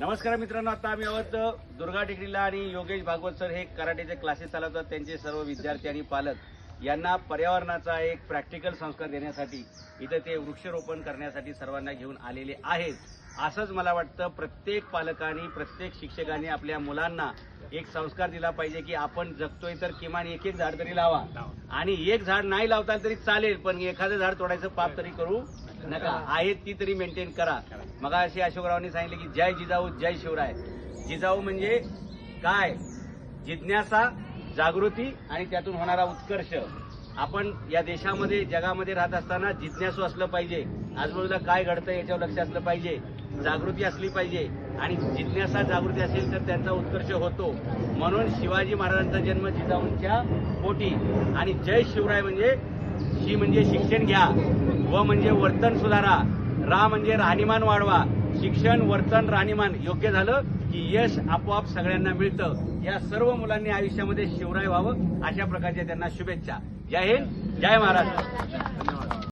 नमस्कार मित्रांनो, आता आम्ही आहोत दुर्गा टेकडीला आणि योगेश भागवत सर हे कराटेचे क्लासेस चालवतात. त्यांचे सर्व विद्यार्थी आणि पालक यांना पर्यावरणाचा एक प्रॅक्टिकल संस्कार देण्यासाठी इथे ते वृक्षारोपण करण्यासाठी सर्वांना घेऊन आलेले आहेत. असंच मला वाटतं प्रत्येक पालकांनी प्रत्येक शिक्षकांनी आपल्या मुलांना एक संस्कार दिला पाहिजे की आपण जगतोय तर किमान एक एक झाड तरी लावा आणि एक झाड नाही लावता तरी चालेल, पण एखादं झाड तोडायचं पाप तरी करू नका. आहे ती तरी मेंटेन करा. मग अशी अशोकरावांनी सांगितले की जय जिजाऊ जय शिवराय. जिजाऊ म्हणजे काय? जिज्ञासा, जागृती आणि त्यातून होणारा उत्कर्ष. आपण या देशामध्ये जगामध्ये राहत असताना जिज्ञासू असलं पाहिजे. आजूबाजूला काय घडतं याच्यावर लक्ष असलं पाहिजे. जागृती असली पाहिजे आणि जिज्ञासा जागृती असेल तर त्यांचा उत्कर्ष होतो. म्हणून शिवाजी महाराजांचा जन्म जिजाऊंच्या पोटी आणि जय शिवराय म्हणजे शी म्हणजे शिक्षण घ्या, व म्हणजे वर्तन सुधारा, रा म्हणजे राहणीमान वाढवा. शिक्षण, वर्तन, राहणीमान योग्य झालं की यश आपोआप सगळ्यांना मिळतं. या सर्व मुलांनी आयुष्यामध्ये शिवराय व्हावं अशा प्रकारच्या त्यांना शुभेच्छा. जय हिंद, जय महाराष्ट्र. धन्यवाद.